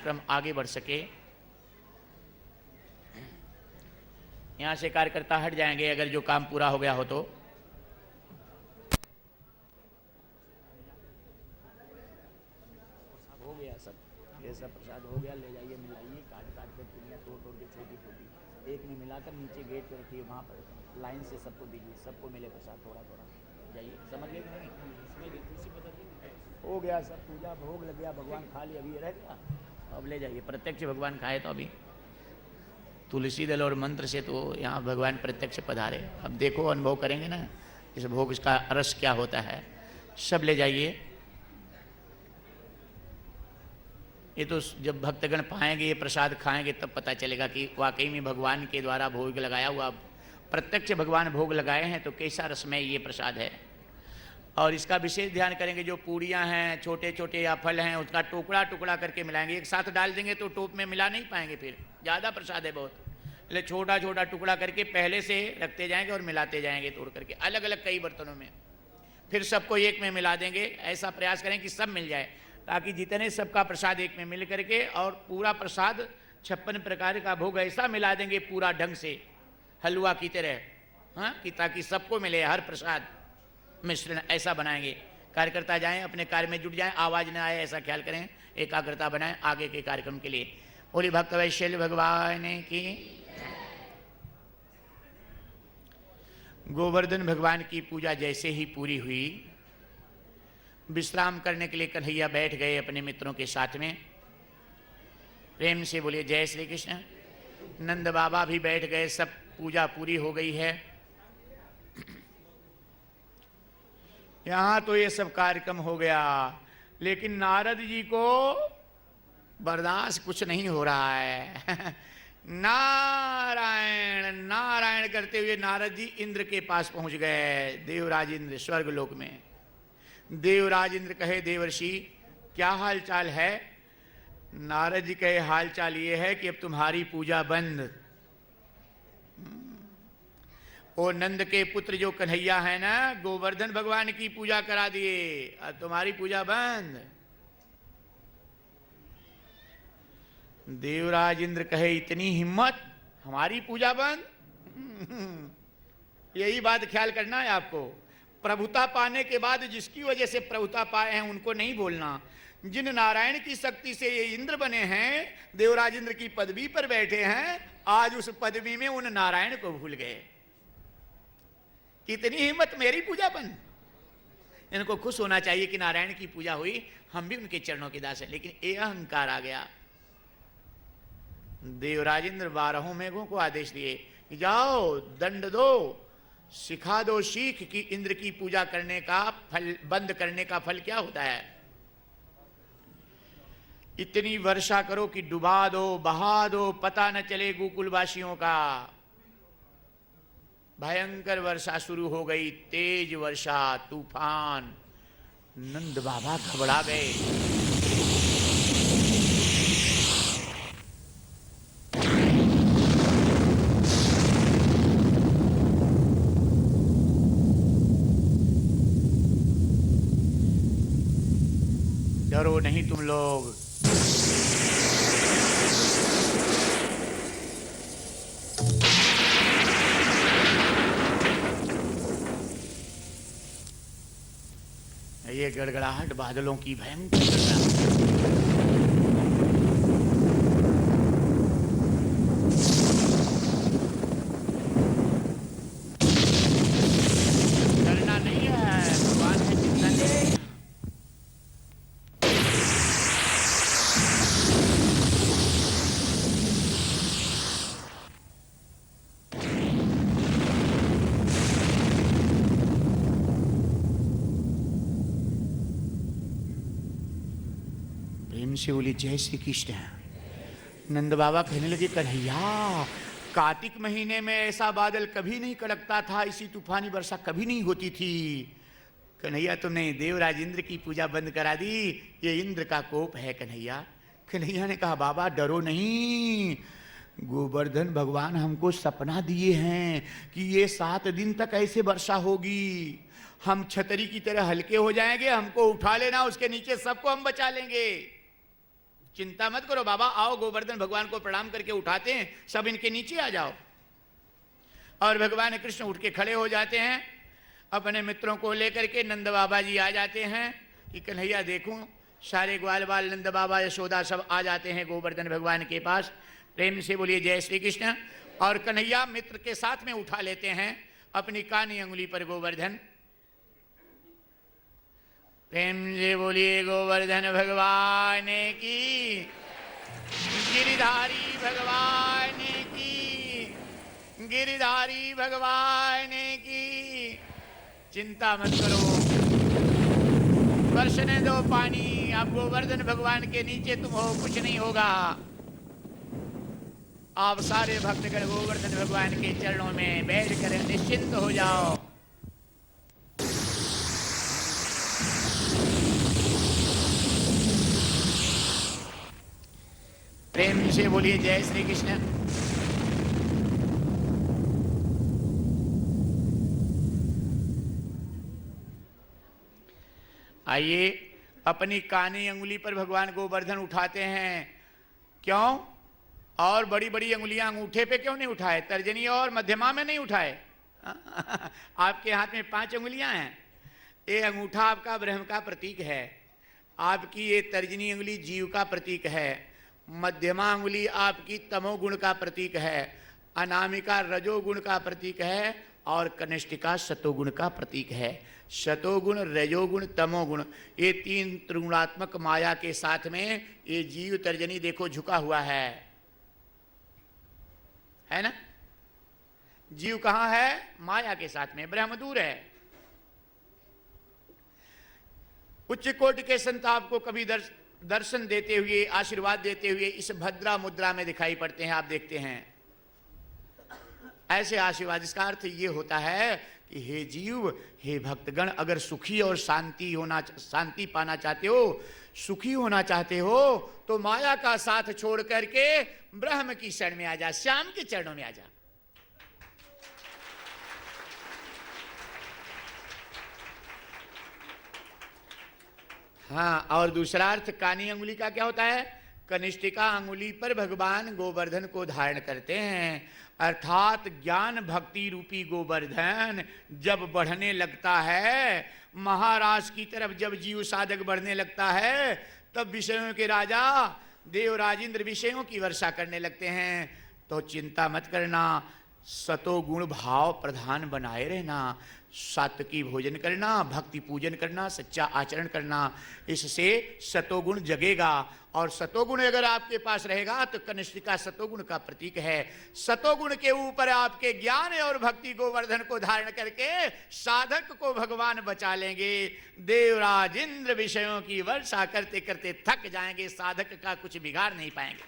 कार्यक्रम आगे बढ़ सके। यहाँ से कार्यकर्ता हट जाएंगे अगर जो काम पूरा हो गया हो तो। हो गया सब, ये सब प्रसाद हो गया, ले जाइए मिलाइए, काट काट कर पुड़ियाँ तोड़ तोड़ के छोटी छोटी एक में मिलाकर नीचे गेट पर रखिए, वहाँ पर लाइन से सबको दीजिए, सबको मिले प्रसाद थोड़ा थोड़ा। जाइए, समझ गए कि नहीं? हो गया सब, पूजा भोग लग गया, भगवान खा लिया, अभी रह गया, अब ले जाइए। प्रत्यक्ष भगवान खाए तो अभी तुलसी दल और मंत्र से तो यहाँ भगवान प्रत्यक्ष पधारे। अब देखो, अनुभव करेंगे ना इस भोग का रस क्या होता है। सब ले जाइए। ये तो जब भक्तगण पाएंगे, ये प्रसाद खाएंगे, तब पता चलेगा कि वाकई में भगवान के द्वारा भोग लगाया हुआ, प्रत्यक्ष भगवान भोग लगाए हैं तो कैसा रसमय ये प्रसाद है। और इसका विशेष ध्यान करेंगे, जो पूड़ियाँ हैं, छोटे छोटे या फल हैं, उसका टुकड़ा टुकड़ा करके मिलाएंगे। एक साथ डाल देंगे तो टोप में मिला नहीं पाएंगे, फिर ज़्यादा प्रसाद है बहुत, इसलिए छोटा छोटा टुकड़ा करके पहले से रखते जाएंगे और मिलाते जाएंगे तोड़ करके, अलग अलग कई बर्तनों में, फिर सबको एक में मिला देंगे। ऐसा प्रयास करें कि सब मिल जाए, ताकि जितने सबका प्रसाद एक में मिल करके, और पूरा प्रसाद 56 प्रकार का भोग ऐसा मिला देंगे पूरा ढंग से, हलवा की तरह, हाँ, कि ताकि सबको मिले हर प्रसाद मिश्रण ऐसा बनाएंगे। कार्यकर्ता जाएं, अपने कार्य में जुट जाएं, आवाज़ न आए ऐसा ख्याल करें, एकाग्रता बनाएं आगे के कार्यक्रम के लिए। बोली भक्त वैशल्य भगवान की। गोवर्धन भगवान की पूजा जैसे ही पूरी हुई, विश्राम करने के लिए कन्हैया बैठ गए अपने मित्रों के साथ में। प्रेम से बोलिए जय श्री कृष्ण। नंद बाबा भी बैठ गए, सब पूजा पूरी हो गई है। यहाँ तो ये सब कार्यक्रम हो गया, लेकिन नारद जी को बर्दाश्त कुछ नहीं हो रहा है। नारायण नारायण करते हुए नारद जी इंद्र के पास पहुंच गए, देवराज इंद्र स्वर्ग लोक में। देवराज इंद्र कहे, देवर्षि क्या हाल चाल है? नारद जी कहे, हाल चाल ये है कि अब तुम्हारी पूजा बंद। वो नंद के पुत्र जो कन्हैया है ना, गोवर्धन भगवान की पूजा करा दिए, अब तुम्हारी पूजा बंद। देवराज इंद्र कहे, इतनी हिम्मत, हमारी पूजा बंद? यही बात ख्याल करना है आपको। प्रभुता पाने के बाद जिसकी वजह से प्रभुता पाए हैं उनको नहीं बोलना। जिन नारायण की शक्ति से ये इंद्र बने हैं, देवराज इंद्र की पदवी पर बैठे हैं, आज उस पदवी में उन नारायण को भूल गए। कितनी हिम्मत, मेरी पूजा बंद? इनको खुश होना चाहिए कि नारायण की पूजा हुई, हम भी उनके चरणों के दास हैं, लेकिन ये अहंकार आ गया। देवराज इंद्र 12 मेघों को आदेश दिए कि जाओ दंड दो, सिखा दो सीख कि इंद्र की पूजा करने का फल, बंद करने का फल क्या होता है। इतनी वर्षा करो कि डुबा दो, बहा दो, पता न चले गोकुलवासियों का। भयंकर वर्षा शुरू हो गई, तेज वर्षा, तूफान। नंद बाबा घबरा गए। डरो नहीं तुम लोग, ये गड़गड़ाहट बादलों की भयंकर डरना नहीं है, भगवान है, चिंता नहीं। से बोली जय श्री कृष्ण। नंद बाबा कहने लगे, कन्हैया कार्तिक महीने में ऐसा बादल कभी नहीं कड़कता था, इसी तूफानी वर्षा कभी नहीं होती थी। कन्हैया तुमने देवराज इंद्र की पूजा बंद करा दी, ये इंद्र का कोप है कन्हैया। कन्हैया ने कहा, बाबा डरो नहीं, गोवर्धन भगवान हमको सपना दिए हैं कि ये 7 दिन तक ऐसे वर्षा होगी, हम छतरी की तरह हल्के हो जाएंगे, हमको उठा लेना, उसके नीचे सबको हम बचा लेंगे। चिंता मत करो बाबा, आओ गोवर्धन भगवान को प्रणाम करके उठाते हैं, सब इनके नीचे आ जाओ। और भगवान कृष्ण उठ के खड़े हो जाते हैं, अपने मित्रों को लेकर के नंद बाबा जी आ जाते हैं कि कन्हैया देखूं, सारे ग्वाल बाल नंद बाबा यशोदा सब आ जाते हैं गोवर्धन भगवान के पास। प्रेम से बोलिए जय श्री कृष्ण। और कन्हैया मित्र के साथ में उठा लेते हैं अपनी कानी अंगुली पर गोवर्धन। प्रेम से बोलिए गोवर्धन भगवान की, गिरिधारी भगवान की, गिरिधारी भगवान की। चिंता मत करो, बरसने दो पानी, आप गोवर्धन भगवान के नीचे तुम हो, कुछ नहीं होगा। आप सारे भक्तगण गोवर्धन भगवान के चरणों में बैठ कर निश्चिंत हो जाओ। प्रेम से बोलिए जय श्री कृष्ण। आइए अपनी कानी अंगुली पर भगवान गोवर्धन उठाते हैं। क्यों? और बड़ी बड़ी अंगुलियां अंगूठे पे क्यों नहीं उठाए? तर्जनी और मध्यमा में नहीं उठाए? आपके हाथ में 5 अंगुलियां हैं। ये अंगूठा आपका ब्रह्म का प्रतीक है, आपकी ये तर्जनी अंगुली जीव का प्रतीक है, मध्यमा अंगुली आपकी तमोगुण का प्रतीक है, अनामिका रजोगुण का प्रतीक है और कनिष्ठिका सतोगुण का प्रतीक है। सतोगुण, रजोगुण, तमोगुण, ये 3 त्रिगुणात्मक माया के साथ में ये जीव तर्जनी देखो झुका हुआ है ना? जीव कहाँ है? माया के साथ में, ब्रह्म दूर है। उच्च कोटि के संत आपको कभी दर्शन देते हुए, आशीर्वाद देते हुए इस भद्रा मुद्रा में दिखाई पड़ते हैं, आप देखते हैं ऐसे आशीर्वाद। इसका अर्थ ये होता है कि हे जीव, हे भक्तगण, अगर सुखी और शांति पाना चाहते हो, सुखी होना चाहते हो, तो माया का साथ छोड़ करके ब्रह्म की शरण में आ जा, श्याम के चरणों में आ जा। हाँ, और दूसरा अर्थ कानी अंगुली का क्या होता है? कनिष्ठिका अंगुली पर भगवान गोवर्धन को धारण करते हैं, अर्थात ज्ञान भक्ति रूपी गोवर्धन जब बढ़ने लगता है, महाराज की तरफ जब जीव साधक बढ़ने लगता है, तब विषयों के राजा देवराज इंद्र विषयों की वर्षा करने लगते हैं। तो चिंता मत करना, सतोगुण भाव प्रधान बनाए रहना, सात्विकी भोजन करना, भक्ति पूजन करना, सच्चा आचरण करना, इससे सतोगुण जगेगा। और सतोगुण अगर आपके पास रहेगा तो कनिष्ठिका सतोगुण का प्रतीक है। सतोगुण के ऊपर आपके ज्ञान और भक्ति गोवर्धन को धारण करके साधक को भगवान बचा लेंगे। देवराज इंद्र विषयों की वर्षा करते करते थक जाएंगे, साधक का कुछ बिगाड़ नहीं पाएंगे।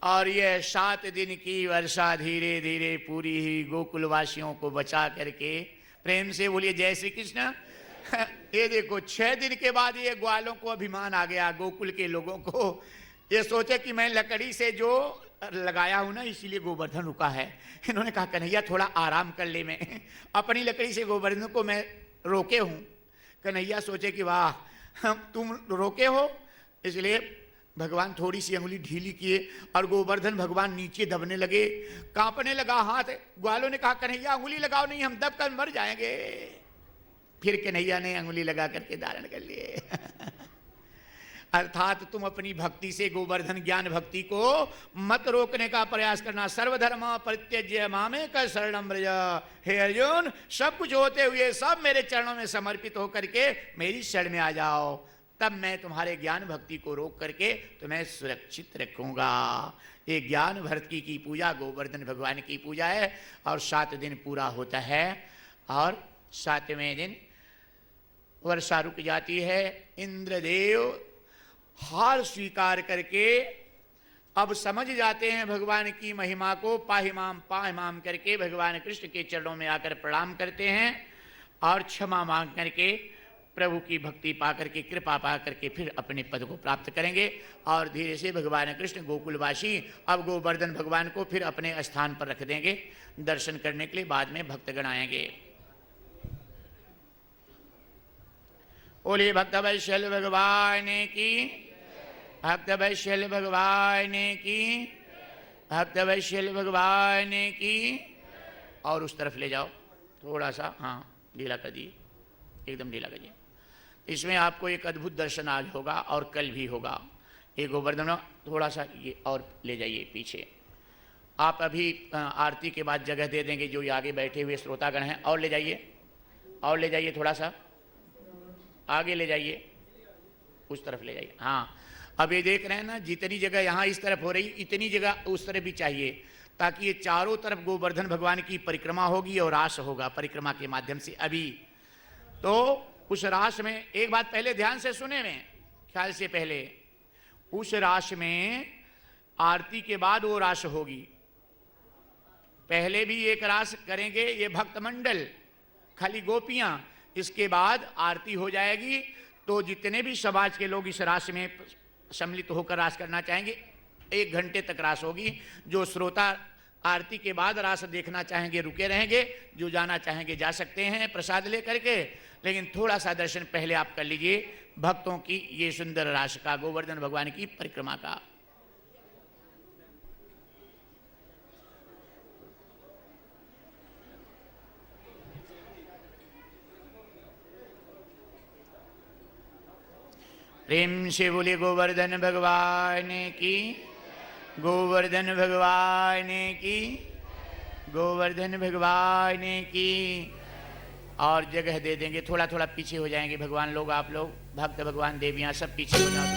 और यह 7 दिन की वर्षा धीरे धीरे पूरी ही गोकुलवासियों को बचा करके, प्रेम से बोलिए जय श्री कृष्ण। ये देखो 6 दिन के बाद ये ग्वालों को अभिमान आ गया, गोकुल के लोगों को। ये सोचे कि मैं लकड़ी से जो लगाया हूं ना, इसीलिए गोवर्धन रुका है। इन्होंने कहा कन्हैया थोड़ा आराम कर ले, मैं अपनी लकड़ी से गोवर्धन को मैं रोके हूं। कन्हैया सोचे कि वाह तुम रोके हो, इसलिए भगवान थोड़ी सी अंगुली ढीली किए और गोवर्धन भगवान नीचे दबने लगे, कांपने लगा हाथ। ग्वालों ने कहा कन्हैया अंगुली लगाओ, नहीं हम दब कर मर जाएंगे। फिर कन्हैया ने अंगुली लगा करके धारण कर लिए। अर्थात तुम अपनी भक्ति से गोवर्धन ज्ञान भक्ति को मत रोकने का प्रयास करना। सर्वधर्म परित्यज्य मामेक शरणं व्रज। हे अर्जुन, सब कुछ होते हुए सब मेरे चरणों में समर्पित होकर के मेरी शरण में आ जाओ, तब मैं तुम्हारे ज्ञान भक्ति को रोक करके तुम्हें सुरक्षित रखूंगा। ये ज्ञान भक्ति की पूजा गोवर्धन भगवान की पूजा है। और 7 दिन पूरा होता है और 7वें दिन वर्षा रुक जाती है। इंद्रदेव हार स्वीकार करके अब समझ जाते हैं भगवान की महिमा को। पाहिमाम पाहिमाम करके भगवान कृष्ण के चरणों में आकर प्रणाम करते हैं और क्षमा मांग करके प्रभु की भक्ति पाकर के, कृपा पाकर के फिर अपने पद को प्राप्त करेंगे। और धीरे से भगवान कृष्ण गोकुलवासी अब गोवर्धन भगवान को फिर अपने स्थान पर रख देंगे दर्शन करने के लिए। बाद में भक्तगण आएंगे। बोलिए भक्त वैशल भगवान की, भक्त वैशल भगवान की, भक्त वैशल भगवान की। और उस तरफ ले जाओ थोड़ा सा, हाँ ढीला कर दिए, एकदम ढीला करिए। इसमें आपको एक अद्भुत दर्शन आज होगा और कल भी होगा। ये गोवर्धन थोड़ा सा ये और ले जाइए पीछे। आप अभी आरती के बाद जगह दे देंगे जो ये आगे बैठे हुए श्रोतागण हैं। और ले जाइए, और ले जाइए, थोड़ा सा आगे ले जाइए, उस तरफ ले जाइए। हाँ अब ये देख रहे हैं ना, जितनी जगह यहाँ इस तरफ हो रही इतनी जगह उस तरफ भी चाहिए, ताकि ये चारों तरफ गोवर्धन भगवान की परिक्रमा होगी और रास होगा परिक्रमा के माध्यम से। अभी तो उस रास में एक बात पहले ध्यान से सुने में, ख्याल से पहले, उस रास में आरती के बाद वो रास होगी। पहले भी एक रास करेंगे ये भक्त मंडल, खाली गोपियां, इसके बाद आरती हो जाएगी। तो जितने भी समाज के लोग इस रास में सम्मिलित होकर रास करना चाहेंगे 1 घंटे तक रास होगी। जो श्रोता आरती के बाद रास देखना चाहेंगे रुके रहेंगे, जो जाना चाहेंगे जा सकते हैं प्रसाद लेकर के। लेकिन थोड़ा सा दर्शन पहले आप कर लीजिए भक्तों की ये सुंदर रास का, गोवर्धन भगवान की परिक्रमा का। प्रेम से बोले गोवर्धन भगवान की, गोवर्धन भगवान की, गोवर्धन भगवान की। और जगह दे देंगे, थोड़ा थोड़ा पीछे हो जाएंगे भगवान लोग, आप लोग भक्त भगवान देवियाँ सब पीछे हो जाओ।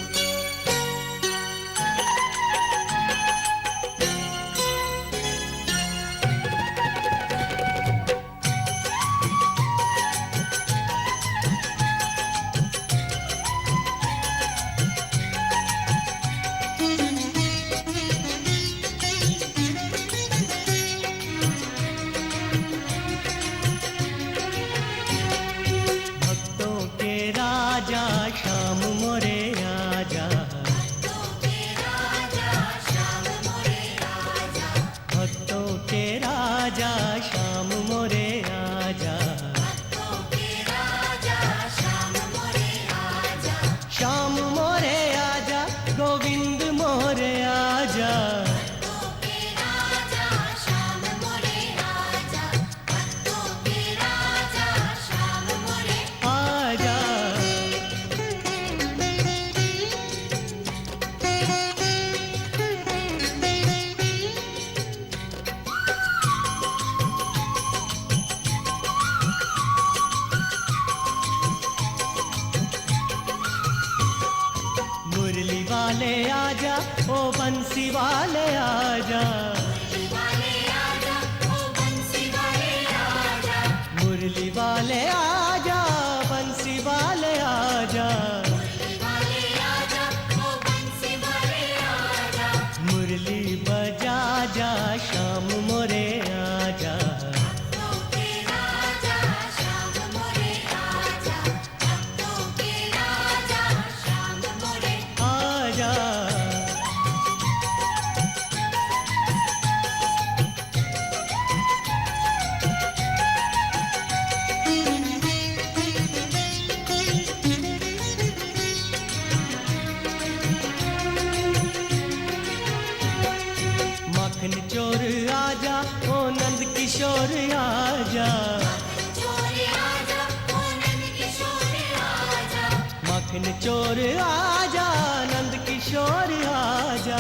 चोर आजा नंद किशोर आजा,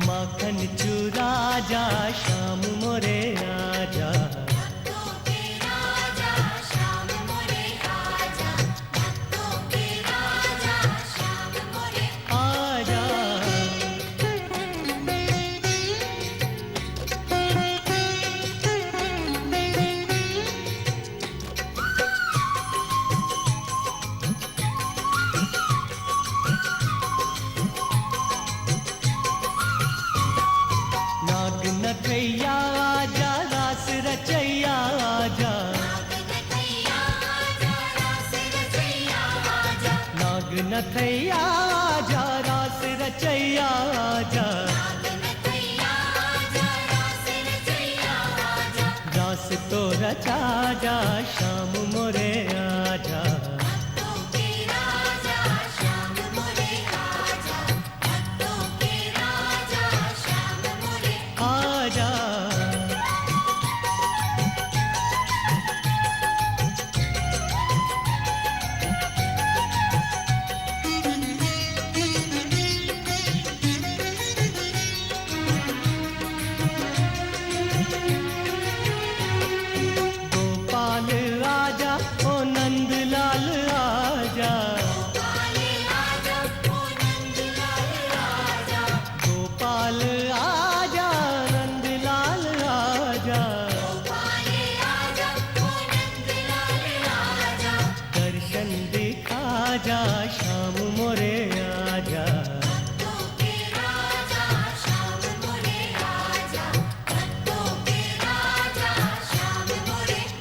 माखन चूरा जा शाम मोरे आजा। नथैया आजा रास रचैया आजा, नाग नथैया आजा रास रचैया आजा। रास तो रचा जा श्याम मोरे आजा। आजा गोपाल आजा ओ नंदलाल आजा। गोपाल आजा नंदलाल आजा। दर्शन दिखा जा श्याम मोरे आजा।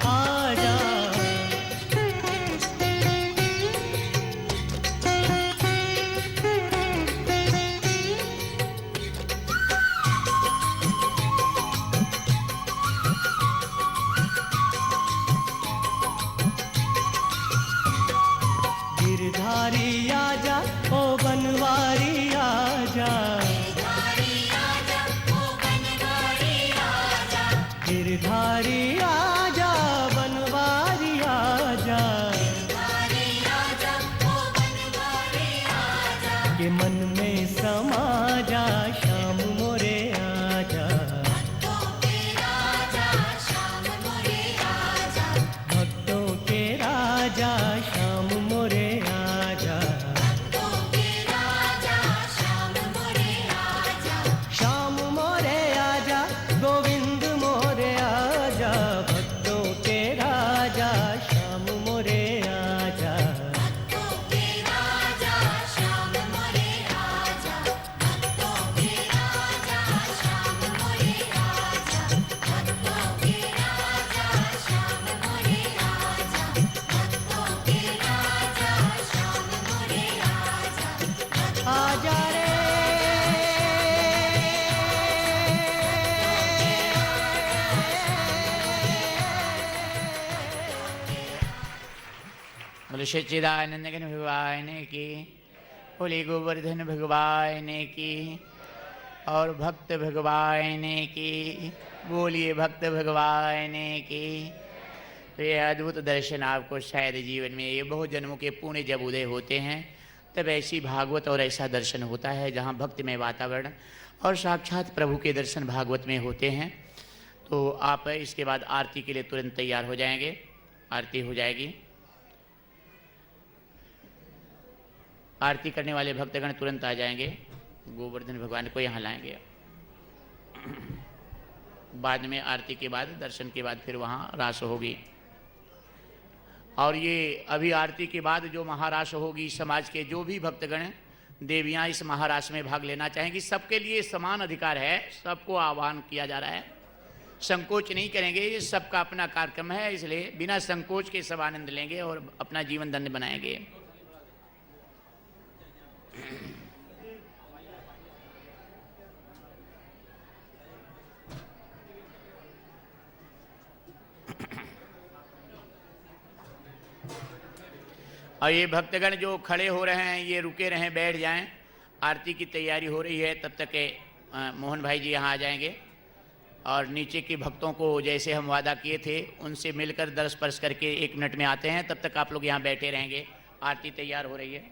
आजा गिरधारी आजा ओ बनवारी आजा। गिरधारी आजा बनवारी आजा। के मन में समा जा श्याम मोरे आजा। भक्तों के राजा श्याम मोरे आजा। श्याम मोरे आजा गोविंद मोरे आजा। भक्तों के राजा श्याम मोरे आजा। आजा रे बोले सच्चिदानंद घन भगवान की, बोले गोवर्धन भगवान की, और भक्त भगवान की, बोलिए भक्त भगवान की। तो ये अद्भुत दर्शन आपको शायद जीवन में ये बहुत जन्मों के पुण्य जब उदय होते हैं तब ऐसी भागवत और ऐसा दर्शन होता है जहाँ भक्तिमय वातावरण और साक्षात प्रभु के दर्शन भागवत में होते हैं। तो आप इसके बाद आरती के लिए तुरंत तैयार हो जाएंगे। आरती हो जाएगी। आरती करने वाले भक्तगण तुरंत आ जाएंगे। गोवर्धन भगवान को यहाँ लाएंगे। बाद में आरती के बाद दर्शन के बाद फिर वहाँ रास होगी। और ये अभी आरती के बाद जो महारास होगी, समाज के जो भी भक्तगण देवियाँ इस महारास में भाग लेना चाहेंगी, सबके लिए समान अधिकार है। सबको आह्वान किया जा रहा है। संकोच नहीं करेंगे। ये सबका अपना कार्यक्रम है, इसलिए बिना संकोच के सब आनंद लेंगे और अपना जीवन धन्य बनाएंगे। और ये भक्तगण जो खड़े हो रहे हैं ये रुके रहें, बैठ जाएं। आरती की तैयारी हो रही है, तब तक के मोहन भाई जी यहाँ आ जाएंगे और नीचे के भक्तों को जैसे हम वादा किए थे उनसे मिलकर दर्श स्पर्श करके 1 मिनट में आते हैं। तब तक आप लोग यहाँ बैठे रहेंगे। आरती तैयार हो रही है।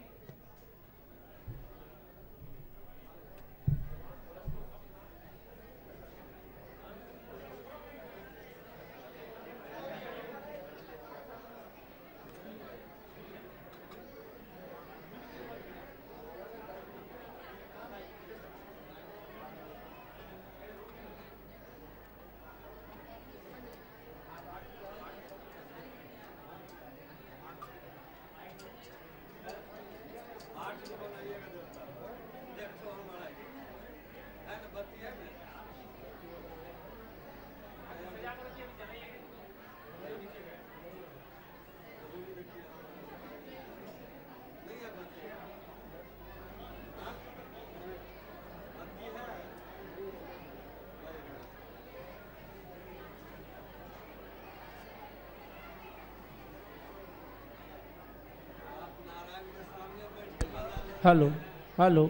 Hello hello